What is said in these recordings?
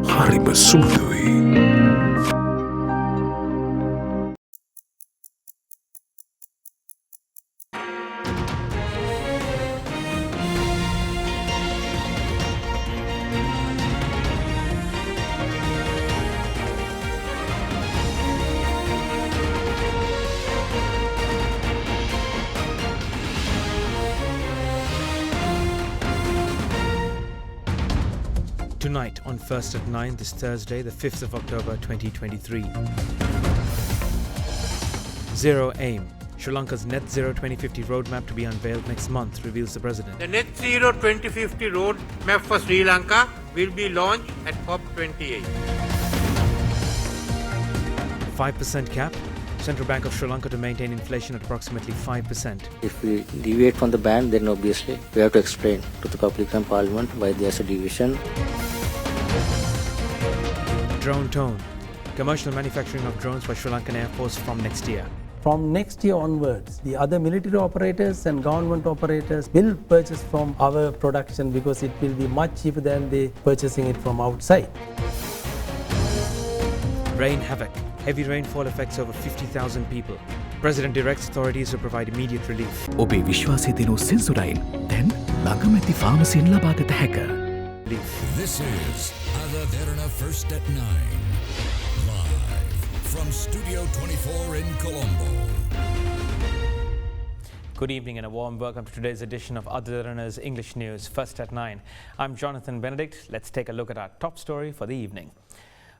හරිම සුමුදුයි. Tonight on First at 9 this Thursday, the 5th of October 2023. Zero Aim. Sri Lanka's Net Zero 2050 roadmap to be unveiled next month, reveals the President. The Net Zero 2050 roadmap for Sri Lanka will be launched at COP28. 5% cap. Central Bank of Sri Lanka to maintain inflation at approximately 5%. If we deviate from the ban, then obviously we have to explain to the public and parliament why there's a deviation. Drone Tone. Commercial manufacturing of drones by Sri Lankan Air Force from next year. From next year onwards, the other military operators and government operators will purchase from our production because it will be much cheaper than they purchasing it from outside. Rain havoc. Heavy rainfall affects over 50,000 people. President directs authorities to provide immediate relief. ඔබේ විශ්වාසය දෙනු සෙන්සුරයින් දැන් ළඟමැති ෆාමසින් ලබාගත හැක. This is AdaDerana First at 9. Live from Studio 24 in Colombo. Good evening and a warm welcome to today's edition of AdaDerana's English News, First at 9. I'm Jonathan Benedict. Let's take a look at our top story for the evening.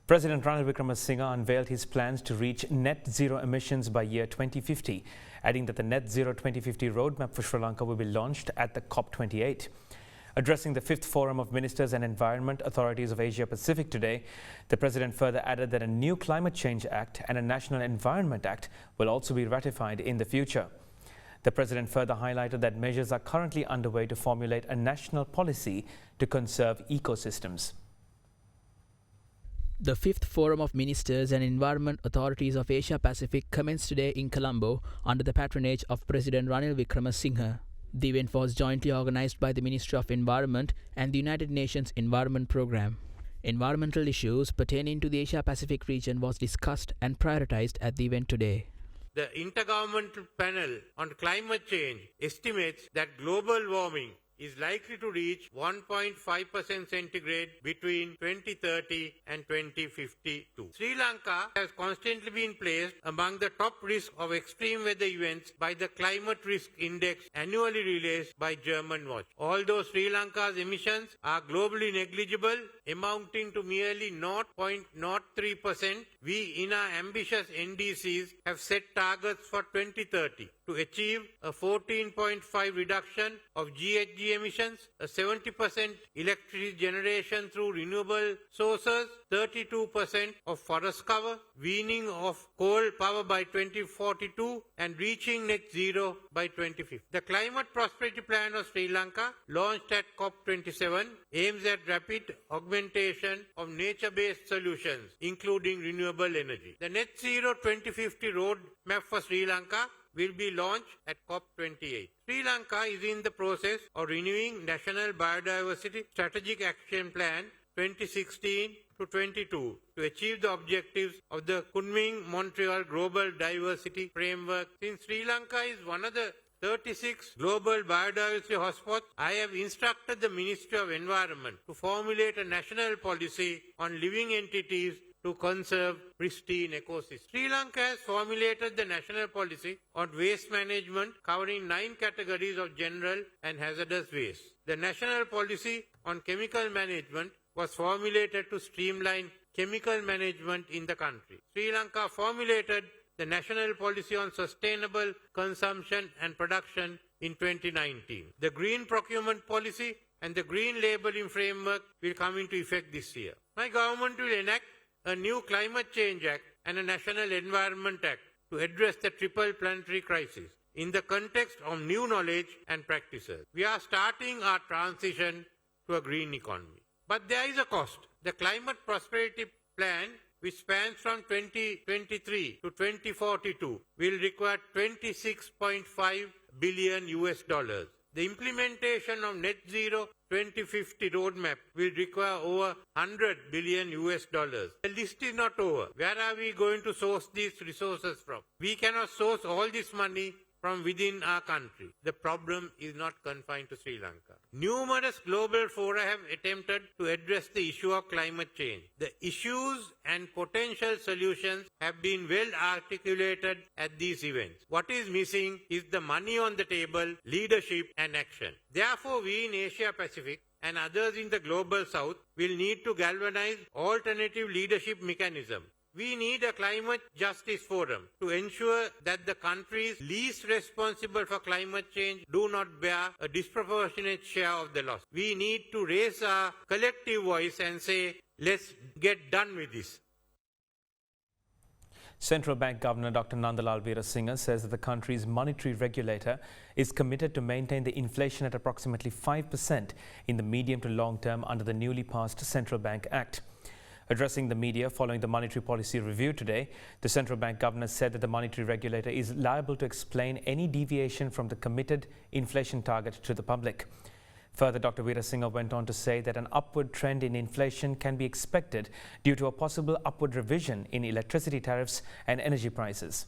President Ranil Wickremesinghe unveiled his plans to reach net zero emissions by year 2050, adding that the Net Zero 2050 roadmap for Sri Lanka will be launched at the COP28. Addressing the 5th Forum of Ministers and Environment Authorities of Asia Pacific today, the President further added that a new Climate Change Act and a National Environment Act will also be ratified in the future. The President further highlighted that measures are currently underway to formulate a national policy to conserve ecosystems. The 5th Forum of Ministers and Environment Authorities of Asia Pacific commenced today in Colombo under the patronage of President Ranil Wickremesinghe. The event was jointly organized by the Ministry of Environment and the United Nations Environment Programme. Environmental issues pertaining to the Asia Pacific region was discussed and prioritized at the event today. The Intergovernmental Panel on Climate Change estimates that global warming is likely to reach 1.5% centigrade between 2030 and 2052. Sri Lanka has constantly been placed among the top risk of extreme weather events by the Climate Risk Index annually released by German Watch. Although Sri Lanka's emissions are globally negligible, amounting to merely 0.03%, we in our ambitious NDCs have set targets for 2030 to achieve a 14.5 reduction of GHG emissions, a 70% electricity generation through renewable sources, 32% of forest cover, weaning of coal power by 2042 and reaching net zero by 2050. The Climate Prosperity Plan of Sri Lanka, launched at COP27, aims at rapid augmentation of nature-based solutions, including renewable energy. The Net Zero 2050 roadmap for Sri Lanka will be launched at COP28. Sri Lanka is in the process of renewing National Biodiversity Strategic Action Plan 2016 to 22 to achieve the objectives of the Kunming-Montreal Global Diversity Framework. Since Sri Lanka is one of the 36 global biodiversity hotspots, I have instructed the Ministry of Environment to formulate a national policy on living entities to conserve pristine ecosystems. Sri Lanka has formulated the national policy on waste management covering 9 categories of general and hazardous waste. The national policy on chemical management was formulated to streamline chemical management in the country. Sri Lanka formulated the national policy on sustainable consumption and production in 2019. The green procurement policy and the green labelling framework will come into effect this year. My government will enact a new Climate Change Act and a National Environment Act to address the triple planetary crisis in the context of new knowledge and practices. We are starting our transition to a green economy. But there is a cost. The Climate Prosperity Plan, which spans from 2023 to 2042, will require $26.5 billion. The implementation of net zero 2050 roadmap will require over 100 billion US dollars. The list is not over. Where are we going to source these resources from? We cannot source all this money from within our country. The problem is not confined to Sri Lanka. Numerous global fora have attempted to address the issue of climate change. The issues and potential solutions have been well articulated at these events. What is missing is the money on the table, leadership and action. Therefore, we in Asia Pacific and others in the global south will need to galvanize alternative leadership mechanisms. We need a climate justice forum to ensure that the countries least responsible for climate change do not bear a disproportionate share of the loss. We need to raise our collective voice and say, let's get done with this. Central Bank Governor Dr. Nandalal Veerasinghe says that the country's monetary regulator is committed to maintain the inflation at approximately 5% in the medium to long term under the newly passed Central Bank Act. Addressing the media following the monetary policy review today, the central bank governor said that the monetary regulator is liable to explain any deviation from the committed inflation target to the public. Further, Dr. Veerasinghe went on to say that an upward trend in inflation can be expected due to a possible upward revision in electricity tariffs and energy prices.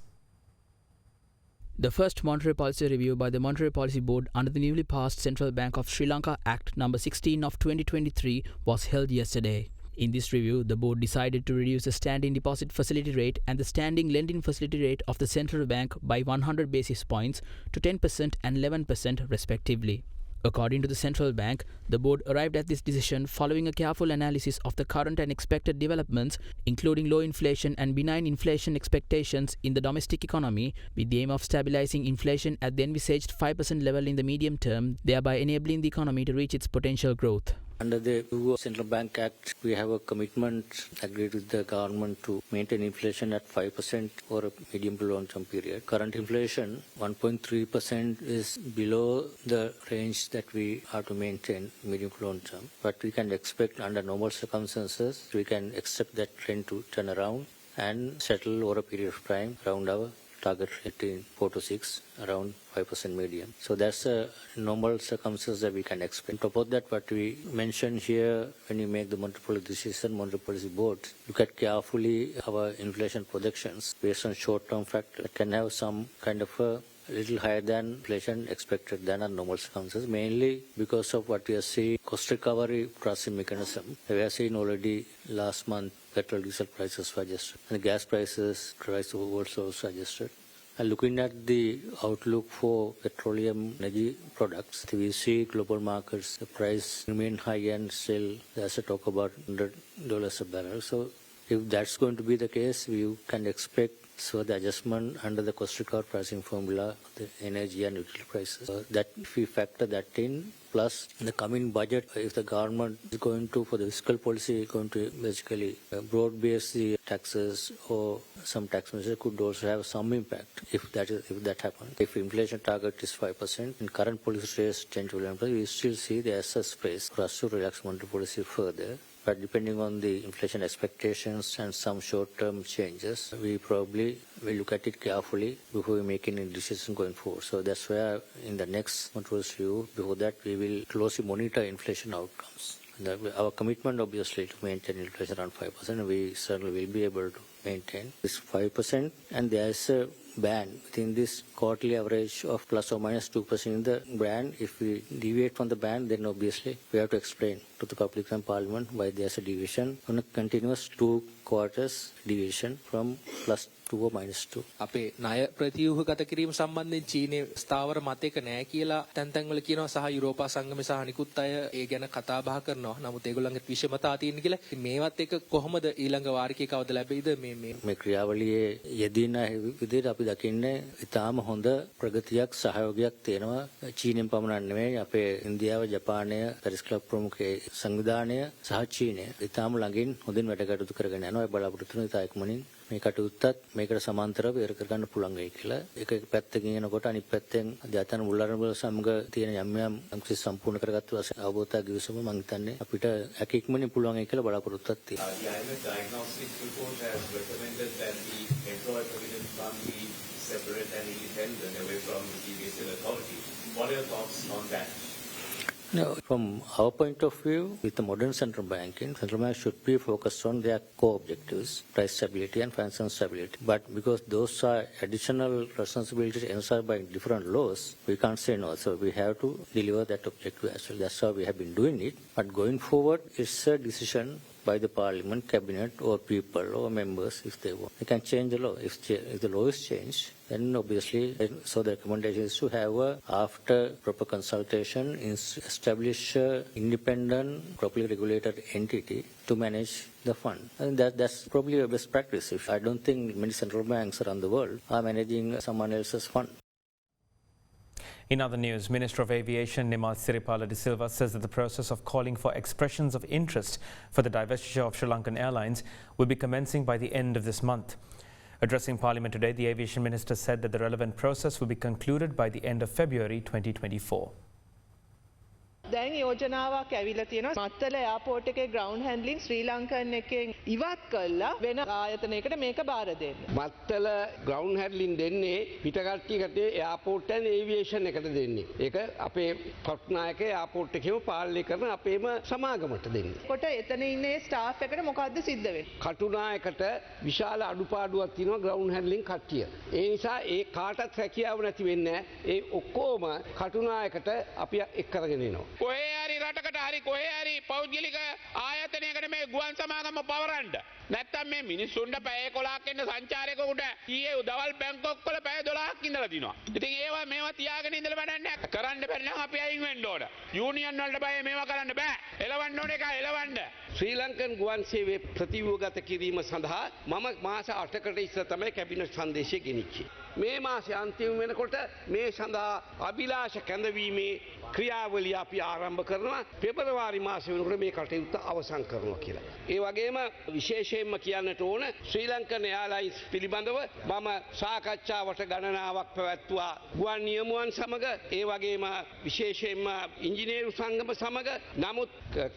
The first monetary policy review by the Monetary Policy Board under the newly passed Central Bank of Sri Lanka Act No. 16 of 2023 was held yesterday. In this review, the board decided to reduce the standing deposit facility rate and the standing lending facility rate of the central bank by 100 basis points to 10% and 11% respectively. According to the central bank, the board arrived at this decision following a careful analysis of the current and expected developments, including low inflation and benign inflation expectations in the domestic economy, with the aim of stabilizing inflation at the envisaged 5% level in the medium term, thereby enabling the economy to reach its potential growth. Under the Central Bank Act, we have a commitment agreed with the government to maintain inflation at 5% for a medium to long term period. Current inflation, 1.3%, is below the range that we have to maintain medium to long term. But we can expect under normal circumstances, we can accept that trend to turn around and settle over a period of time around our target rate in 4 to 6, around 5% medium. So that's a normal circumstance that we can expect. On top of that, what we mentioned here, when you make the monetary policy decision, monetary policy board, look at carefully our inflation projections based on short-term factors that can have some kind of a little higher than inflation expected than our normal circumstances, mainly because of what we are seeing, cost recovery pricing mechanism. We are seeing already last month petrol diesel prices were adjusted and the gas prices also adjusted. And looking at the outlook for petroleum energy products, we see global markets, the price remain high and still there's a talk about $100 a barrel. So if that's going to be the case, we can expect the adjustment under the cost recovery pricing formula, the energy and utility prices. That if we factor that in, plus in the coming budget, if the government is going to, for the fiscal policy, going to basically broad base the taxes or some tax measures could also have some impact if that happens. If inflation target is 5% and current policy rates 10 to 11%, we still see there's a space for us to relax monetary policy further. But depending on the inflation expectations and some short-term changes, we probably will look at it carefully before we make any decision going forward. So that's where in the next monetary review, before that, we will closely monitor inflation outcomes. Our commitment, obviously, to maintain inflation around 5%, we certainly will be able to maintain this 5%. And there is a band within this quarterly average of plus or minus 2% in the band. If we deviate from the band, then obviously we have to explain to the public and parliament why there's a deviation on a continuous 2 quarters deviation from plus 2 or minus 2. අපේ ණය ප්‍රතිව්‍යුහගත කිරීම සම්බන්ධයෙන් චීනයේ ස්ථාවර මතයක නැහැ කියලා තැන් කියනවා සහ යුරෝපා සංගමය සහ අනිකුත් අය ඒ ගැන කතා බහ කරනවා. නමුත් ඒගොල්ලන්ගේ විෂමතා තියෙන කියලා මේවත් එක කොහොමද ඊළඟ වාරිකයේ කවද ලැබෙයිද මේ ක්‍රියාවලියේ යෙදින විදිහට අපි දකින්නේ ඉතාම හොඳ ප්‍රගතියක් සහයෝගයක් තියෙනවා චීනෙන් පමණක් නෙමෙයි අපේ ඉන්දියාව ජපානය පැරිස් ක්ලබ් ප්‍රමුඛ සංවිධානය සහ චීනය ඉතාම ළඟින් හොඳින් වැඩ කටයුතු කරගෙන යනවා. ඒ බලාපොරොත්තු වෙන ඉතා ඉක්මනින් මේ කටයුත්තත් මේකට සමාන්තරව ඉවර කරගන්න පුළුවන් වෙයි කියලා. ඒක පැත්තකින් යනකොට අනිත් පැත්තෙන් ජාතන මුල්ලරඹල සමග තියෙන යම් අංශ සම්පූර්ණ කරගත්තු අවබෝධයක් ගිවිසුම මම හිතන්නේ අපිට එක ඉක්මනින් පුළුවන් වෙයි කියලා බලාපොරොත්තුවක් තියෙනවා. The IMF diagnostic report has recommended that the employee provident fund be separate and independent away from the CBSL authority. What are your thoughts on that? No, from our point of view, with the modern central banking should be focused on their core objectives, price stability and financial stability. But because those are additional responsibilities ensured by different laws, we can't say no. So we have to deliver that objective as well. That's how we have been doing it. But going forward, it's a decision by the parliament, cabinet or people or members if they want. They can change the law. If the law is changed, then obviously, so the recommendation is to have after proper consultation, establish an independent, properly regulated entity to manage the fund. And that's probably a best practice. I don't think many central banks around the world are managing someone else's fund. In other news, Minister of Aviation Nimal Siripala de Silva says that the process of calling for expressions of interest for the divestiture of Sri Lankan Airlines will be commencing by the end of this month. Addressing Parliament today, the Aviation Minister said that the relevant process will be concluded by the end of February 2024. දැන් යෝජනාවක් ඇවිල්ලා තියෙනවා Mattala airport එකේ ground handling ශ්‍රී Lankan එකෙන් ඉවත් කළා වෙන ආයතනයකට මේක බාර දෙන්න. මත්තල ග්‍රවුන්ඩ් හැන්ඩලින් දෙන්නේ පිටකට්ටියකට එයාපෝට් ඇන් ඒවියේෂන් එකට දෙන්නේ. ඒක අපේ පට්නායක එයාපෝට් එකේම පාලනය කරන අපේම සමාගමට දෙන්නේ. කොට එතන ඉන්නේ ස්ටාෆ් එකට මොකද්ද සිද්ධ වෙන්නේ? කටුනායකට විශාල අඩුපාඩුවක් තියෙනවා ග්‍රවුන්ඩ් හැන්ඩලින් කට්ටිය. ඒ නිසා ඒ කාටත් රැකියාව නැති වෙන්නේ නැහැ. ඒ ඔක්කොම කටුනායකට අපි එක් කරගෙන එනවා. කොහේ හරි රටකට හරි කොහේ හරි පෞද්ගලික ආයතනයකට මේ ගුවන් සමාගම පවරන්න නැත්තම් මේ මිනිස්සුන්ට පැය 11ක් එන්න සංචාරකයෙකුට ඊයේ දවල් බැංකොක් වල පැය 12ක් ඉඳලා දිනවා. ඉතින් ඒවා මේවා තියාගෙන ඉඳලා වැඩක් නැහැ. කරන්න බැරි නම් අපි අයින් වෙන්න ඕන. යූනියන් වලට බය මේවා කරන්න බෑ. එලවන්න ඕන එක එලවන්න. ශ්‍රී ලංකන් ගුවන් සේවයේ ප්‍රතිව්‍යුහගත කිරීම සඳහා මම මාස 8කට ඉස්සර තමයි කැබිනට් සංදේශය ගෙනිච්චේ. මේ මාසයේ අන්තිම වෙනකොට මේ සඳහා අභිලාෂ කැඳවීමේ ක්‍රියාවලිය අපි ආරම්භ කරනවා. පෙබරවාරි මාසයේ වෙනකොට මේ කටයුත්ත අවසන් කරනවා කියලා. ඒ වගේම විශේෂයෙන්ම කියන්නට ඕන ශ්‍රී ලංකන් එයාර්ලයින්ස් පිළිබඳව මම සාකච්ඡාවට ගණනාවක් පැවැත්වුවා ගුවන් නියමුවන් සමග ඒ වගේම විශේෂයෙන්ම ඉංජිනේරු සංගම සමග. නමුත්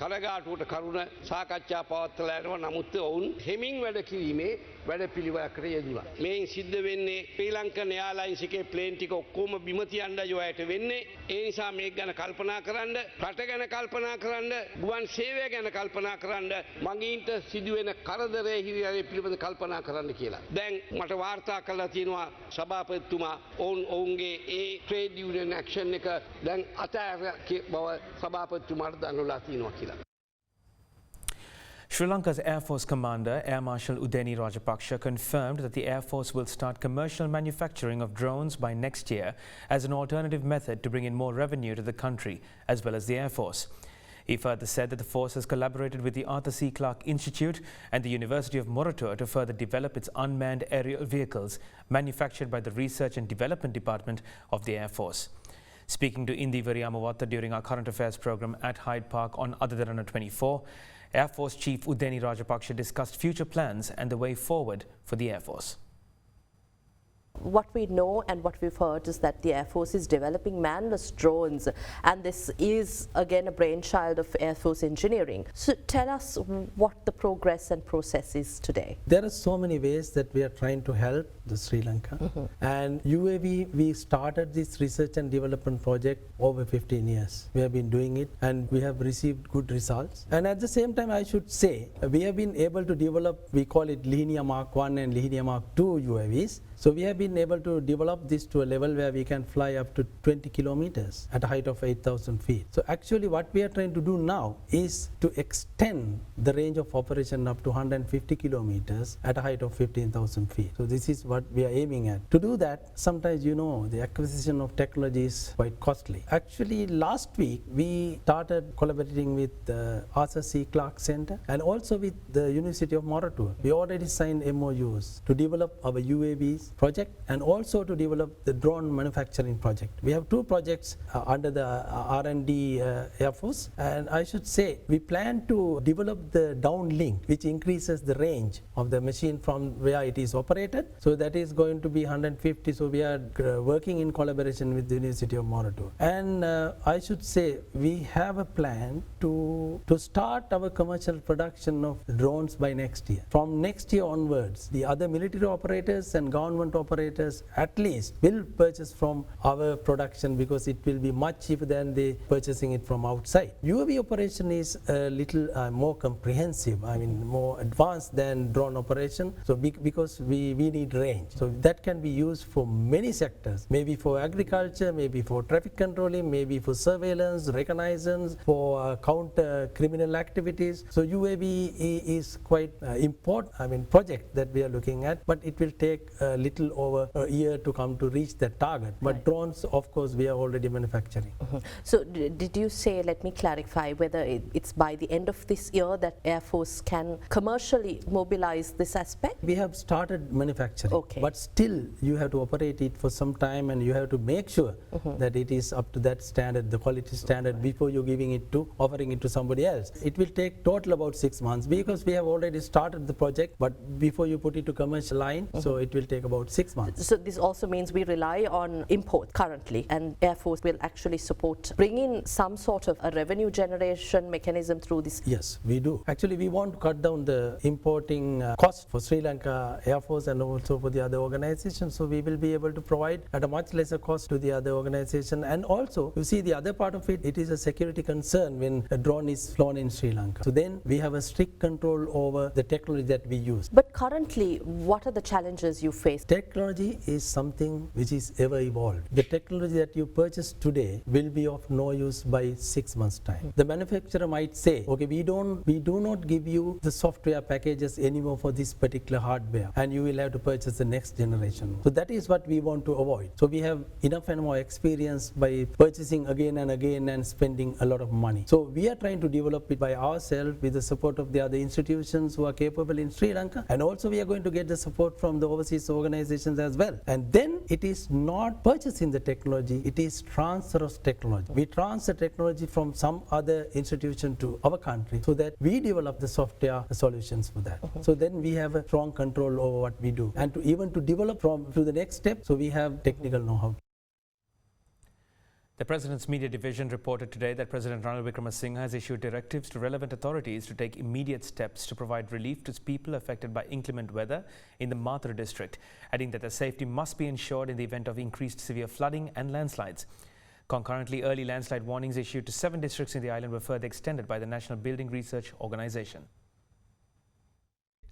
කලගාටුවට කරුණ සාකච්ඡා පවත්වලා යනවා. නමුත් ඔවුන් හෙමින් වැඩ කිරීමේ වැඩපිළිවෙලකට යෙදුණා. මේන් සිද්ධ වෙන්නේ ශ්‍රී ලංකන් එයාර්ලයින්ස් එකේ ප්ලේන් ටික ඔක්කොම බිම තියන්නයි ඔයාලට වෙන්නේ. ඒ නිසා මේක ගැන කල්පනා කරන්න, රට ගැන කල්පනා කරන්න, ගුවන් සේවය ගැන කල්පනා කරන්න, මගීන්ට සිදුවෙන කරදරේ හිරිහැරේ පිළිබඳ කල්පනා කරන්න කියලා. දැන් මට වාර්තා කළා තියෙනවා සභාපතිතුමා ඔවුන්ගේ ඒ ට්‍රේඩ් යුනියන් ඇක්ෂන් එක දැන් අතහැර බව සභාපතිතුමාට දන්වලා තියෙනවා කියලා. Sri Lanka's Air Force Commander, Air Marshal Udeni Rajapaksha, confirmed that the Air Force will start commercial manufacturing of drones by next year as an alternative method to bring in more revenue to the country, as well as the Air Force. He further said that the force has collaborated with the Arthur C. Clarke Institute and the University of Moratua to further develop its unmanned aerial vehicles manufactured by the Research and Development Department of the Air Force. Speaking to Indi Variamawata during our current affairs program at Hyde Park on AdaDerana 24, Air Force Chief Udeni Rajapaksha discussed future plans and the way forward for the Air Force. What we know and what we've heard is that the Air Force is developing manless drones, and this is again a brainchild of Air Force engineering. So tell us what the progress and process is today. There are so many ways that we are trying to help the Sri Lanka. And UAV, we started this research and development project over 15 years. We have been doing it and we have received good results. And at the same time, I should say, we have been able to develop, we call it Linear Mark 1 and Linear Mark 2 UAVs. So we have been able to develop this to a level where we can fly up to 20 kilometers at a height of 8,000 feet. So actually what we are trying to do now is to extend the range of operation up to 150 kilometers at a height of 15,000 feet. So this is what we are aiming at. To do that, sometimes you know the acquisition of technology is quite costly. Actually last week we started collaborating with the Arthur C. Clarke Center and also with the University of Moratua. We already signed MOUs to develop our UAVs project and also to develop the drone manufacturing project. We have two projects under the R&D Air Force, and I should say we plan to develop the downlink which increases the range of the machine from where it is operated. So that is going to be 150. So we are working in collaboration with the University of Moratua. And I should say we have a plan to start our commercial production of drones by next year. From next year onwards, the other military operators and government equipment operators at least will purchase from our production because it will be much cheaper than they purchasing it from outside. UAV operation is a little more comprehensive, I mean more advanced than drone operation. So because we need range. So that can be used for many sectors, maybe for agriculture, maybe for traffic controlling, maybe for surveillance, reconnaissance, for counter criminal activities. So UAV is quite important, project that we are looking at, but it will take a little over a year to come to reach that target. But drones, of course, we are already manufacturing. So did you say, let me clarify, whether it's by the end of this year that Air Force can commercially mobilize this aspect? We have started manufacturing, but still you have to operate it for some time and you have to make sure that it is up to that standard, the quality standard, before you're offering it to somebody else. It will take total about 6 months because we have already started the project, but before you put it to commercial line, so it will take about 6 months. So this also means we rely on import currently, and Air Force will actually support, bring in some sort of a revenue generation mechanism through this? Yes, we do. Actually, we want to cut down the importing cost for Sri Lanka Air Force and also for the other organizations. So we will be able to provide at a much lesser cost to the other organization. And also, you see the other part of it, it is a security concern when a drone is flown in Sri Lanka. So then we have a strict control over the technology that we use. But currently, what are the challenges you face? Technology is something which is ever evolved. The technology that you purchase today will be of no use by 6 months' time. The manufacturer might say, okay, we do not give you the software packages anymore for this particular hardware, and you will have to purchase the next generation. So that is what we want to avoid. So we have enough and more experience by purchasing again and again and spending a lot of money. So we are trying to develop it by ourselves with the support of the other institutions who are capable in Sri Lanka, and also we are going to get the support from the overseas organizations as well. And then it is not purchasing the technology, it is transfer of technology. We transfer technology from some other institution to our country so that we develop the software solutions for that. So then we have a strong control over what we do, and to develop to the next step, so we have technical know-how. The President's Media Division reported today that President Ranil Wickremesinghe has issued directives to relevant authorities to take immediate steps to provide relief to people affected by inclement weather in the Mathura district, adding that their safety must be ensured in the event of increased severe flooding and landslides. Concurrently, early landslide warnings issued to 7 districts in the island were further extended by the National Building Research Organisation.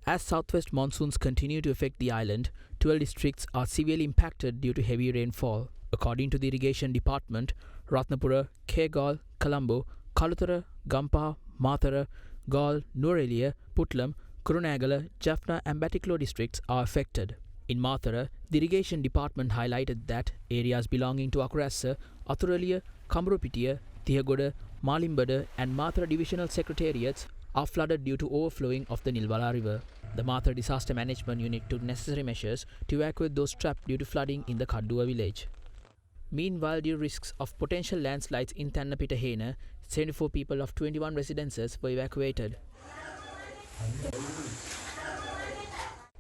As southwest monsoons continue to affect the island, 12 districts are severely impacted due to heavy rainfall. According to the Irrigation Department, Ratnapura, Kegal, Colombo, Kalutara, Gampaha, Mathura, Galle, Nuwara, Puttalam, Kurunegala, Jaffna and Batticaloa districts are affected. In Mathura, the Irrigation Department highlighted that areas belonging to Akurassa, Athuraliya, Kamburupitiya, Tihagoda, Malimbada and Mathura Divisional Secretariats are flooded due to overflowing of the Nilwala River. The Mathura Disaster Management Unit took necessary measures to evacuate those trapped due to flooding in the Kadduwa village. Meanwhile, due to risks of potential landslides in Tannapita, 74 people of 21 residences were evacuated.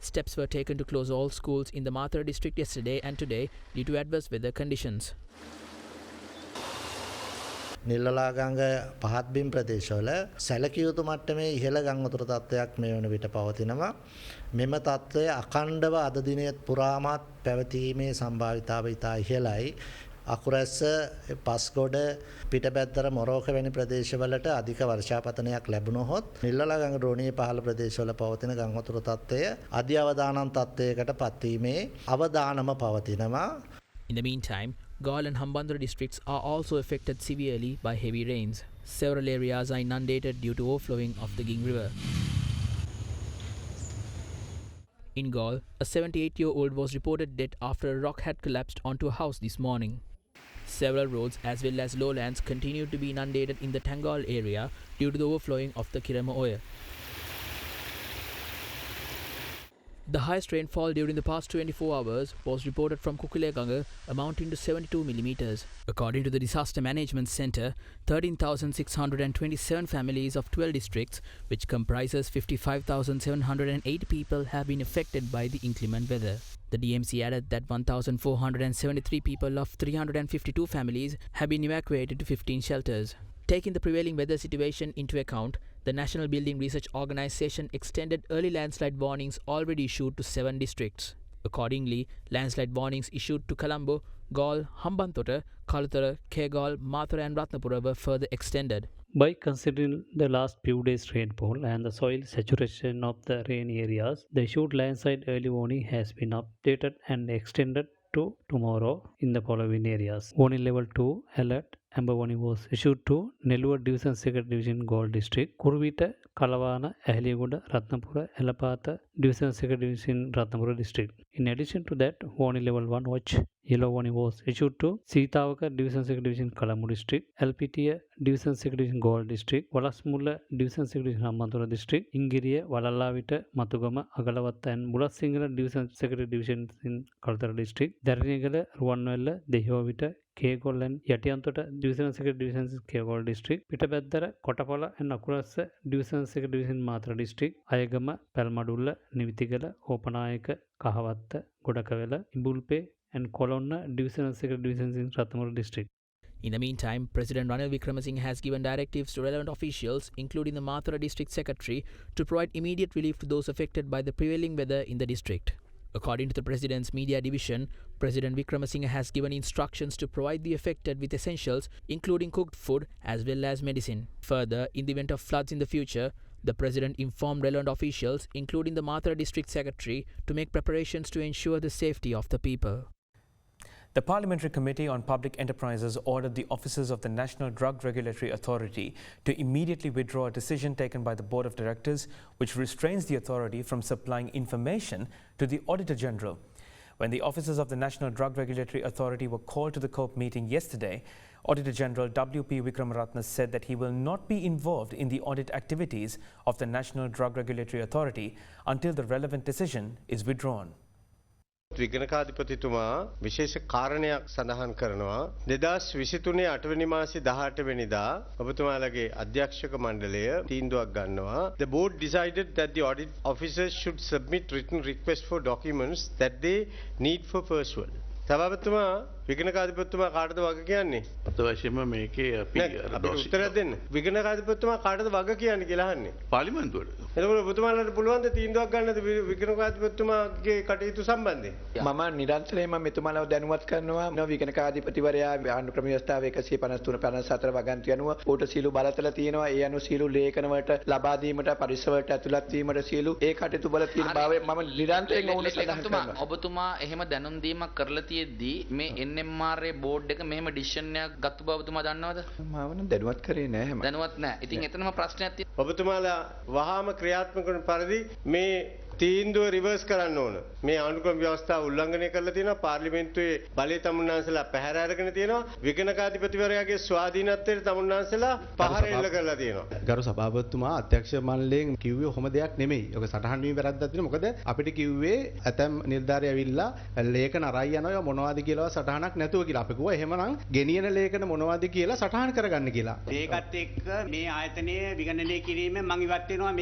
Steps were taken to close all schools in the Mathura district yesterday and today due to adverse weather conditions. නිල්ලලාගංග පහත්බිම් ප්‍රදේශවල සැලකිය යුතු මට්ටමේ ඉහළ ගං වතුර තත්ත්වයක් මේ වන විට පවතිනවා. මෙම තත්ත්වය අඛණ්ඩව අද දිනයේ පුරාමත් පැවතීමේ සම්භාවිතාවය ඉතා ඉහළයි. අකුරැස්ස, පස්ගොඩ, පිටපැත්තර මොරෝක වැනි ප්‍රදේශවලට අධික වර්ෂාපතනයක් ලැබුණොත් නිල්ලලාගංග රෝණියේ පහළ ප්‍රදේශවල පවතින ගං වතුර තත්ත්වය අධි අවදානම් තත්ත්වයකට පත්වීමේ අවදානම පවතිනවා. In the meantime, Galle and Hambantota districts are also affected severely by heavy rains. Several areas are inundated due to overflowing of the Ging River. In Galle, a 78-year-old was reported dead after a rock had collapsed onto a house this morning. Several roads as well as lowlands continued to be inundated in the Tangal area due to the overflowing of the Kirama Oya. The highest rainfall during the past 24 hours was reported from Kukuleganga, amounting to 72 millimeters. According to the Disaster Management Center, 13,627 families of 12 districts, which comprises 55,708 people, have been affected by the inclement weather. The DMC added that 1,473 people of 352 families have been evacuated to 15 shelters. Taking the prevailing weather situation into account, the National Building Research Organisation extended early landslide warnings already issued to 7 districts. Accordingly, landslide warnings issued to Colombo, Galle, Hambantota, Kalutara, Kegal, Mathura and Ratnapura were further extended. By considering the last few days' rainfall and the soil saturation of the rain areas, the issued landslide early warning has been updated and extended to tomorrow in the following areas. Warning level 2 alert amber warning was issued to Nellore Division 2nd Division Galle District, Kuruvita, Kalavana, Ahliyagoda, Ratnapura, Elapatha Division 2nd Division Ratnapura District. In addition to that, warning level 1 watch yellow warning was issued to Sitavaka Division 2nd Division Colombo District, LPTA Division 2nd Division Galle District, Walasmulla Division 2nd Division Hambantota District, Ingiriya, Walallavita, Matugama, Agalavatta and Bulasingala Division 2nd Division in Kalutara District, Darinegala, Ruwanwella, Dehovita, Kegal and Yatiyantota Division 2nd Division Kegal District, Pitabeddara, Kotapala and Akurasa Division 2nd Division Mathura District, Ayagama, Palmadulla, Nivitigala, Opanayaka, Kahavatta, Godakavela, Imbulpe and Kolonna Division 2nd Divisions in Ratnapura District. In the meantime, President Ranil Wickremesinghe has given directives to relevant officials, including the Mathura District Secretary, to provide immediate relief to those affected by the prevailing weather in the district. According to the President's media division, President Wickremesinghe has given instructions to provide the affected with essentials, including cooked food as well as medicine. Further, in the event of floods in the future, the President informed relevant officials, including the Mathura District Secretary, to make preparations to ensure the safety of the people. The Parliamentary Committee on Public Enterprises ordered the officers of the National Drug Regulatory Authority to immediately withdraw a decision taken by the Board of Directors which restrains the authority from supplying information to the Auditor General. When the officers of the National Drug Regulatory Authority were called to the COPE meeting yesterday, Auditor General W.P. Wickramaratne said that he will not be involved in the audit activities of the National Drug Regulatory Authority until the relevant decision is withdrawn. විගණකාධිපතිතුමා විශේෂ කාරණයක් සඳහන් කරනවා 2023 8වෙනි මාසේ 18 වෙනිදා ඔබතුමාලගේ අධ්‍යක්ෂක මණ්ඩලය තීන්දුවක් ගන්නවා. The board decided that the audit officers should submit written request for documents that they need for pursual. සභාපතිතුමා විගණකාධිපතිතුමා කාටද වග කියන්නේ? අතවශ්‍යම මේකේ අපි උත්තර දෙන්න. විගණකාධිපතිතුමා කාටද වග කියන්නේ කියලා අහන්නේ? පාර්ලිමේන්තුවට. එතකොට ඔබතුමාලට පුළුවන් ද තීන්දුවක් ගන්නද විගණකාධිපතිතුමාගේ කටයුතු සම්බන්ධයෙන්? මම නිරන්තරයෙන්ම මෙතුමාලව දැනුවත් කරනවා විගණකාධිපතිවරයා ආණ්ඩු ක්‍රම ව්‍යවස්ථාව 153 54 වගන්ති අනුව ඌට සීළු බලතල තියෙනවා. ඒ අනුව සීළු ලේඛන වලට ලබා දීමට පරිසරයට ඇතුළත් වීමට සීළු ඒ කටයුතු බල තියෙන බව මම නිරන්තරයෙන් ඔවුන්ට සඳහන් කරනවා. ඔබතුමා එහෙම දැනුම් දීමක් කරලා තියෙද්දී මේ NMR බෝඩ් එක මෙහෙම ඩිසිෂන් එකක් ගත්ත බව ඔබතුමා දන්නවද? මම නම් දැනුවත් කරේ නෑ හැම. දැනුවත් නෑ. ඉතින් එතනම ප්‍රශ්නයක් තියෙනවා. ඔබතුමාලා වහාම ක්‍රියාත්මක වන පරිදි මේ තීන්දුව රිවර්ස් කරන්න ඕන. මේ ආණ්ඩුක්‍රම ව්‍යවස්ථාව උල්ලංඝනය කරලා තියෙනවා. පාර්ලිමේන්තුවේ බලය තමුන්නාන්සලා පැහැර අරගෙන තියෙනවා. විගණකාධිපතිවරයාගේ ස්වාධීනත්වයට තමුන්නාන්සලා පහර එල්ල කරලා තියෙනවා. ගරු සභාපතිතුමා අධ්‍යක්ෂ මණ්ඩලයෙන් කිව්වේ ඔහොම දෙයක් නෙමෙයි. ඔක සටහන් වීම වැරද්දක් තියෙනවා. මොකද අපිට කිව්වේ ඇතම් නිලධාරි ඇවිල්ලා ලේඛන අරයි යනවා මොනවද කියලා සටහනක් නැතුව කියලා. අපි කිව්වා එහෙමනම් ගෙනියන ලේඛන මොනවද කියලා සටහන් කරගන්න කියලා. ඒකත් එක්ක මේ ආයතනයේ විගණනය කිරීමෙන් මම ඉවත් වෙනවා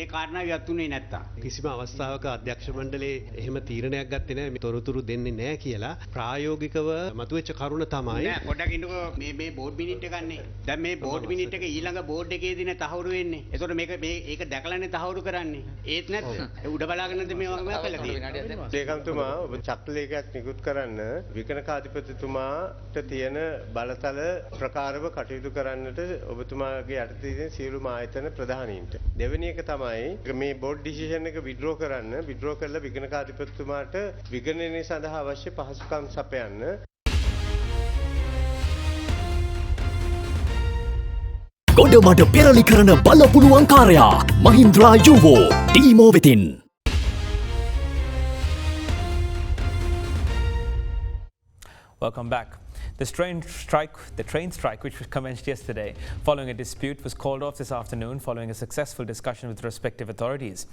මේ කාරණා ඉවත් වුණේ නැත්තම්. කිසිම අවස්ථාවක අධ්‍යක්ෂ මණ්ඩලයේ එහෙම තීරණයක් ගත්තේ නැහැ මේ තොරතුරු දෙන්නේ නැහැ කියලා ප්‍රායෝගිකව මතුවෙච්ච කරුණ තමයි නෑ පොඩ්ඩක් ඉන්නකෝ මේ බෝඩ් මිනිට් එක ගන්නේ දැන් මේ බෝඩ් මිනිට් එක ඊළඟ බෝඩ් එකේදී නේ තහවුරු වෙන්නේ එතකොට මේක දැකලානේ තහවුරු කරන්නේ ඒත් නැත්නම් උඩ බලාගෙනද මේ වගේ කළා තියෙන්නේ ඒකන්තුමා ඔබ චක්‍රලේඛයක් නිකුත් කරන්න විගණකාධිපතිතුමාට තියෙන බලතල ප්‍රකාරව කටයුතු කරන්නට ඔබතුමාගේ යටතේ තියෙන සියලුම ආයතන ප්‍රධානීන්ට දෙවෙනි එක තමයි මේ බෝඩ් ඩිසිෂන් එක විඩ්‍රෝ කරන්න විඩ්‍රෝ කරලා විගණකාධිපතිතුමාට විගණනය සඳහා අවශ්‍ය පහසුකම් සපයන්න. ගොඩමඩ පෙරලි කරන බලපුළුවන් කාරයා මහින්ද්‍රා යුවෝ ටීමෝ වෙතින්. Welcome back. The train strike which was commenced yesterday following a dispute was called off this afternoon following a successful discussion with respective authorities.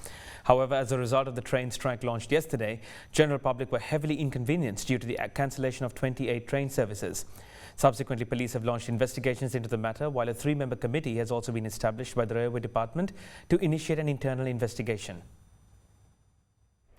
However, as a result of the train strike launched yesterday, general public were heavily inconvenienced due to the cancellation of 28 train services. Subsequently, police have launched investigations into the matter, while a 3-member committee has also been established by the Railway Department to initiate an internal investigation.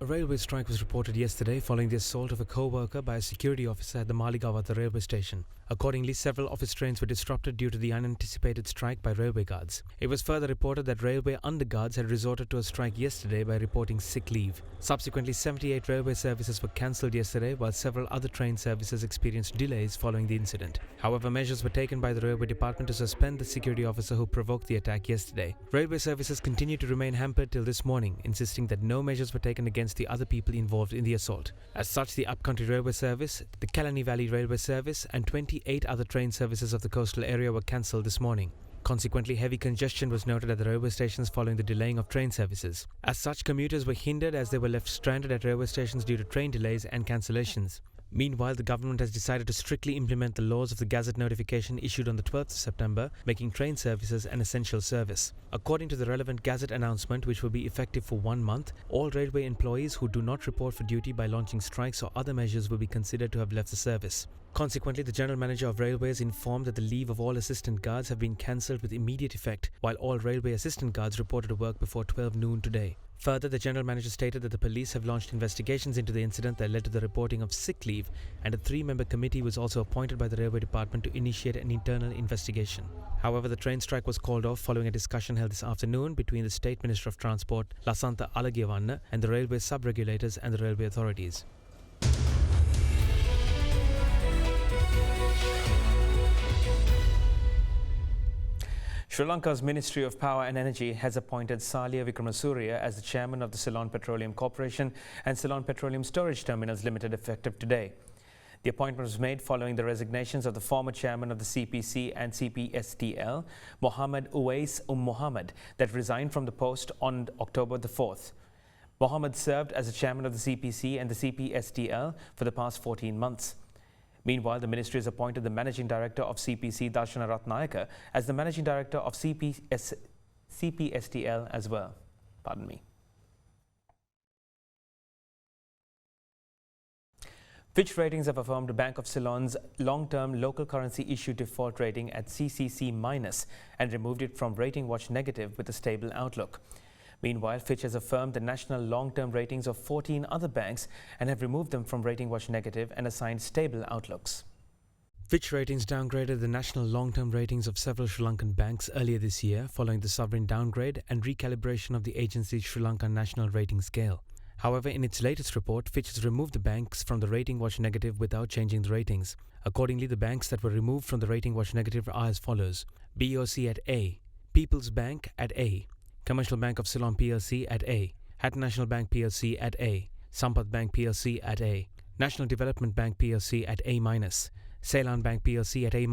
A railway strike was reported yesterday following the assault of a co-worker by a security officer at the Maligawatha railway station. Accordingly, several office trains were disrupted due to the unanticipated strike by railway guards. It was further reported that railway underguards had resorted to a strike yesterday by reporting sick leave. Subsequently, 78 railway services were cancelled yesterday, while several other train services experienced delays following the incident. However, measures were taken by the railway department to suspend the security officer who provoked the attack yesterday. Railway services continue to remain hampered till this morning, insisting that no measures were taken against the other people involved in the assault. As such, the Upcountry Railway Service, the Kalani Valley Railway Service and 28 other train services of the coastal area were cancelled this morning. Consequently, heavy congestion was noted at the railway stations following the delaying of train services. As such, commuters were hindered as they were left stranded at railway stations due to train delays and cancellations. Meanwhile, the government has decided to strictly implement the laws of the Gazette notification issued on the 12th of September, making train services an essential service. According to the relevant Gazette announcement, which will be effective for 1 month, all railway employees who do not report for duty by launching strikes or other measures will be considered to have left the service. Consequently, the General Manager of Railways informed that the leave of all assistant guards have been cancelled with immediate effect, while all railway assistant guards reported to work before 12 noon today. Further, the General Manager stated that the police have launched investigations into the incident that led to the reporting of sick leave, and a 3-member committee was also appointed by the Railway Department to initiate an internal investigation. However, the train strike was called off following a discussion held this afternoon between the State Minister of Transport, Lasantha Alagiyawanna, and the railway sub-regulators and the railway authorities. Sri Lanka's Ministry of Power and Energy has appointed Salia Wickramasurya as the chairman of the Ceylon Petroleum Corporation and Ceylon Petroleum Storage Terminals Limited effective today. The appointment was made following the resignations of the former chairman of the CPC and CPSTL, Mohammad Uwais Mohammed, that resigned from the post on October the 4th. Mohammed served as the chairman of the CPC and the CPSTL for the past 14 months. Meanwhile, the ministry has appointed the Managing Director of CPC, Darshana Ratnayaka, as the Managing Director of CPSTL as well. Pardon me. Fitch Ratings have affirmed Bank of Ceylon's long-term local currency issue default rating at CCC- and removed it from Rating Watch Negative with a stable outlook. Meanwhile, Fitch has affirmed the national long-term ratings of 14 other banks and have removed them from Rating Watch Negative and assigned stable outlooks. Fitch Ratings downgraded the national long-term ratings of several Sri Lankan banks earlier this year following the sovereign downgrade and recalibration of the agency's Sri Lanka National Rating Scale. However, in its latest report, Fitch has removed the banks from the Rating Watch Negative without changing the ratings. Accordingly, the banks that were removed from the Rating Watch Negative are as follows: BOC at A, People's Bank at A, Commercial Bank of Ceylon PLC at A, Hatton National Bank PLC at A, Sampath Bank PLC at A, National Development Bank PLC at A-, Ceylon Bank PLC at A-,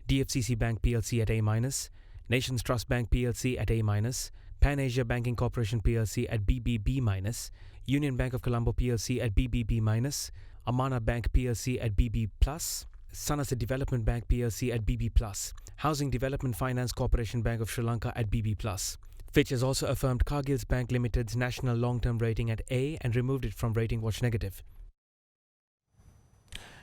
DFCC Bank PLC at A-, Nations Trust Bank PLC at A-, Pan Asia Banking Corporation PLC at BBB-, Union Bank of Colombo PLC at BBB-, Amana Bank PLC at BB+, Sanasa Development Bank PLC at BB+, Housing Development Finance Corporation Bank of Sri Lanka at BB+. Fitch has also affirmed Cargill's Bank Limited's national long-term rating at A and removed it from Rating Watch Negative.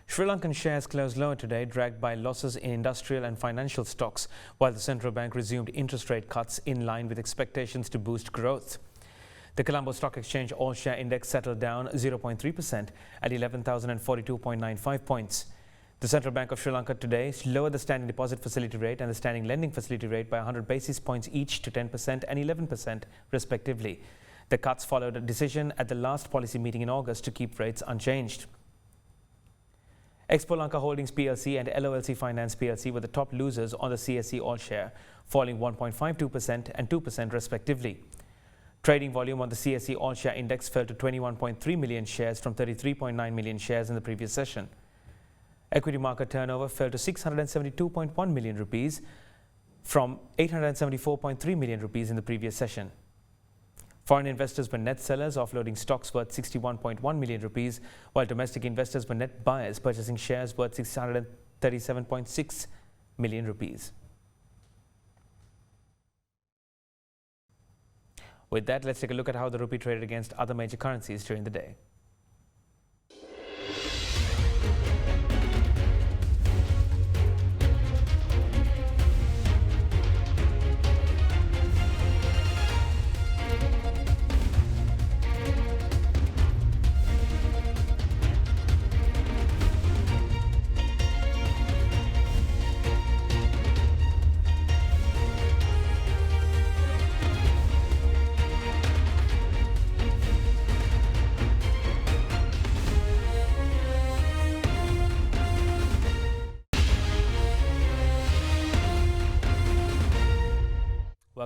Sri Lankan shares closed lower today, dragged by losses in industrial and financial stocks, while the central bank resumed interest rate cuts in line with expectations to boost growth. The Colombo Stock Exchange All-Share Index settled down 0.3% at 11,042.95 points. The Central Bank of Sri Lanka today lowered the standing deposit facility rate and the standing lending facility rate by 100 basis points each to 10% and 11% respectively. The cuts followed a decision at the last policy meeting in August to keep rates unchanged. Expo Lanka Holdings PLC and LOLC Finance PLC were the top losers on the CSE All-Share, falling 1.52% and 2% respectively. Trading volume on the CSE All-Share Index fell to 21.3 million shares from 33.9 million shares in the previous session. Equity market turnover fell to 672.1 million rupees from 874.3 million rupees in the previous session. Foreign investors were net sellers, offloading stocks worth 61.1 million rupees, while domestic investors were net buyers, purchasing shares worth 637.6 million rupees. With that, let's take a look at how the rupee traded against other major currencies during the day.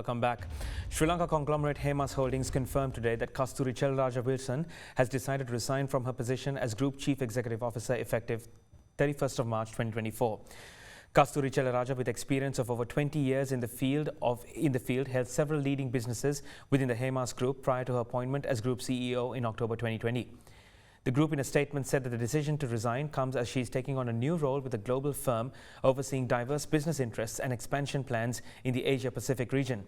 welcome back. Sri Lanka conglomerate Heas Holdings confirmed today that Kasturi Chelaraja Wilson has decided to resign from her position as Group Chief Executive Officer effective 31st of March 2024. Kasturi Chelaraja, with experience of over 20 years in the field, held several leading businesses within the Heas Group prior to her appointment as Group CEO in October 2020. The group in a statement said that the decision to resign comes as she is taking on a new role with a global firm overseeing diverse business interests and expansion plans in the Asia-Pacific region.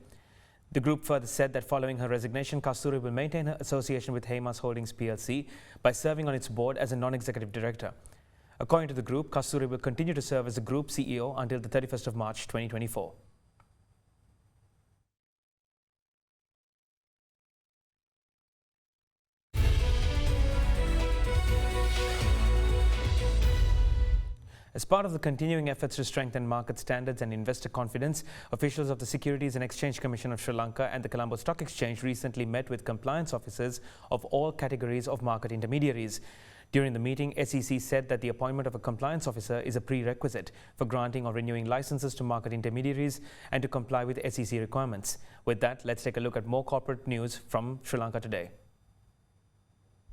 The group further said that following her resignation, Kasturi will maintain her association with Heas Holdings PLC by serving on its board as a non-executive director. According to the group, Kasturi will continue to serve as the group CEO until the 31st of March 2024. As part of the continuing efforts to strengthen market standards and investor confidence, officials of the Securities and Exchange Commission of Sri Lanka and the Colombo Stock Exchange recently met with compliance officers of all categories of market intermediaries. During the meeting, SEC said that the appointment of a compliance officer is a prerequisite for granting or renewing licenses to market intermediaries and to comply with SEC requirements. With that, let's take a look at more corporate news from Sri Lanka today.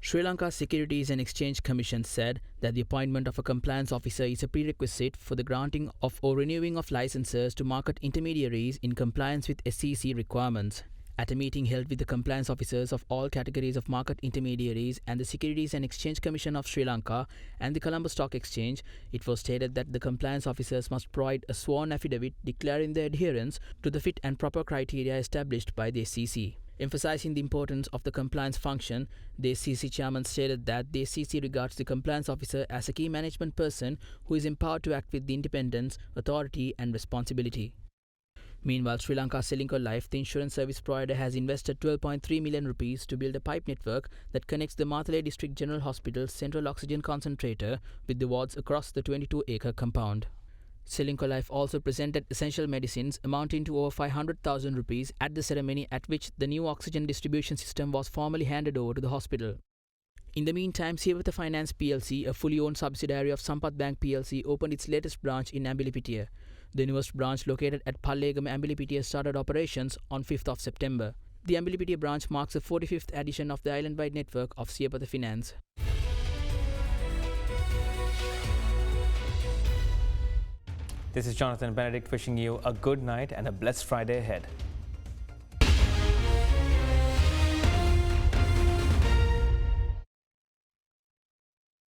Sri Lanka Securities and Exchange Commission said that the appointment of a compliance officer is a prerequisite for the granting of or renewing of licenses to market intermediaries in compliance with SEC requirements. At a meeting held with the compliance officers of all categories of market intermediaries and the Securities and Exchange Commission of Sri Lanka and the Colombo Stock Exchange, it was stated that the compliance officers must provide a sworn affidavit declaring their adherence to the fit and proper criteria established by the SEC. Emphasizing the importance of the compliance function, the SEC chairman stated that the SEC regards the compliance officer as a key management person who is empowered to act with independence, authority and responsibility. Meanwhile, Sri Lanka Selinco Life, the insurance service provider, has invested 12.3 million rupees to build a pipe network that connects the Matale District General Hospital's central oxygen concentrator with the wards across the 22-acre compound. Selinco Life also presented essential medicines amounting to over 500,000 rupees at the ceremony at which the new oxygen distribution system was formally handed over to the hospital. In the meantime, Sivatha Finance PLC, a fully owned subsidiary of Sampath Bank PLC, opened its latest branch in Ambilipitia. The newest branch, located at Pallegama, Ambilipitia, started operations on 5th of September. The Ambilipitia branch marks the 45th edition of the island-wide network of Sivatha Finance. This is Jonathan Benedict wishing you a good night and a blessed Friday ahead.